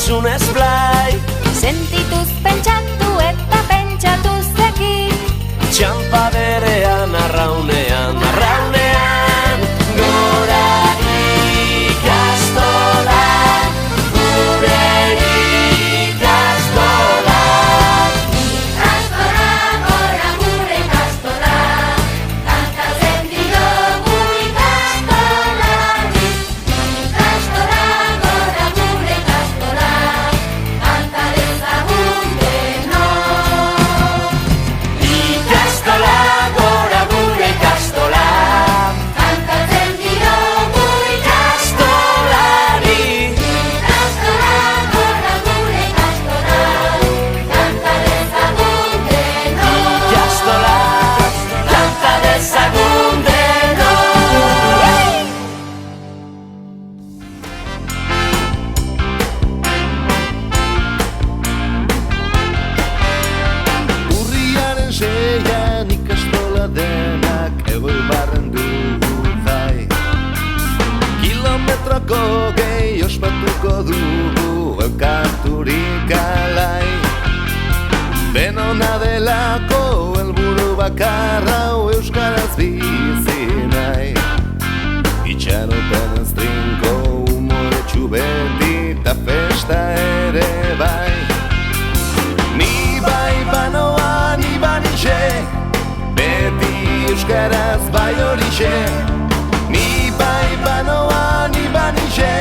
Maitasunez blai. Sentituz pentsatu eta pentsatuz ekin. Txampa berean arraunean, arraunean. Gora ikastola, gure ikastola. Ikastola, gora gure ikastola, kantatzen diogu ikastolari. Ikastola, gora gure ikastola, kanta dezagun denok. Ikastola, gora gure ikastola. Kantatzen diogu Ikastolari. ikastola, gora gure ikastola, kanta dezagun denok. Ikastola, kanta dezagun denok. Urriaren seian ikastola denak Elbarren dugu zai. Kilometroko gehi ospatuko dugu elkarturik alai. Denona delako helburu bakarra hau euskaraz bizi nahi. Itxaropen ez trinko umoretsu beti ta festa ere bai. Ni bai banoa, ni banixe, beti euskaraz bai horixe. Ni bai banoa, ni banixe,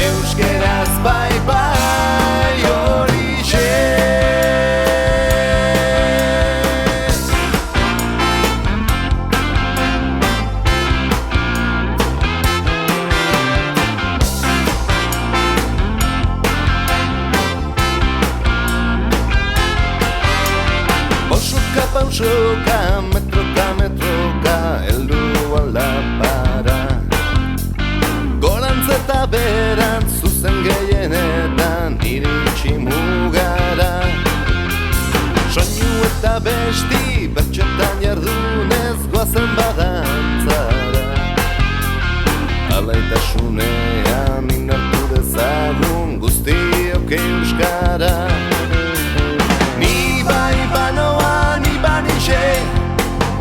euskaraz bai horixe. Pausoka, pausoka, metroka, metroka, heldu aldapara. Gorantz eta berantz, zuzen gehienetan, iritsi mugara. Soinu eta besti, bertxotan jardunez, goazen badantzara. Alaitasunean inartu dezagun guztiok euskara. Ni bai banoa, ni banixe,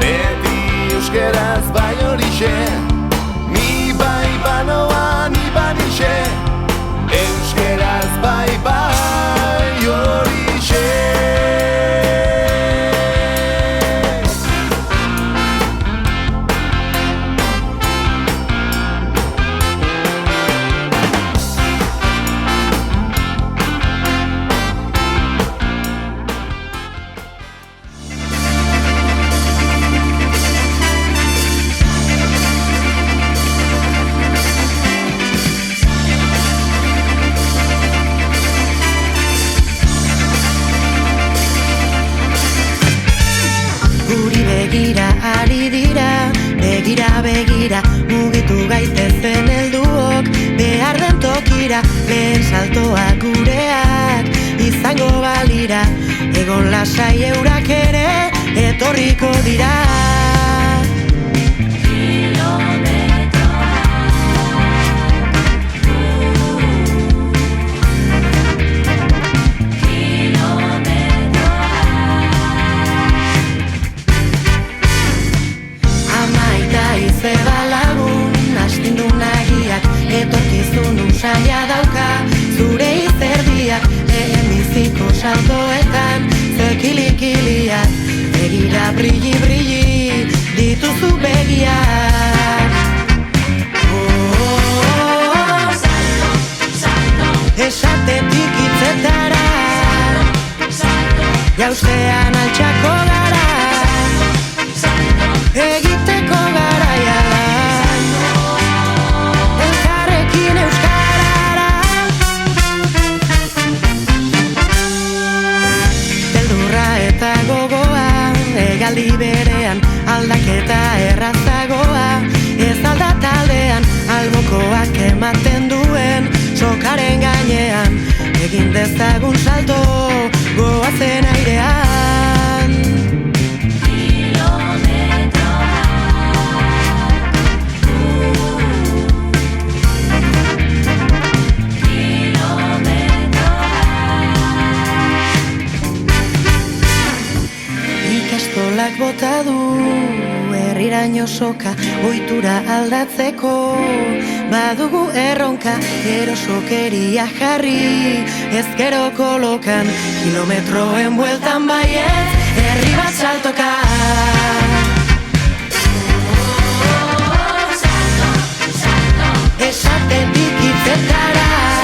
beti euskeraz bai horixe. Ni bai banoa, ni banixe, euskeraz bai horixe. Guri begira ari dira, begira begira, mugitu gaitezen helduok, behar den tokira, lehen saltoa gureak, izango balira, egon lasai eurak ere, etorriko dira. Zeba lagun, astindu nahiak, etorkizun usaia dauka, zure izerdiak, lehen biziko saltoetan, zekilikiliak, begira brilli, brilli, dituzu begiak. Salto, salto, Esatetik hitzetara, jaustean altxako gara, egiteko garaia da, elkarrekin euskarara. Beldurra eta gogoa, egaldi berean, aldaketa errazagoa, ez alda taldean, albokoak ematen duen, sokaren gainean, egin dezagun salto, goazen airean. Kilometroak Herriak bota du herriraino soka, ohitura aldatzeko badugu erronka, erosokeria jarri ezkero kolokan, kilometroen bueltan baiet herri bat saltoka. Esatetik hitzetara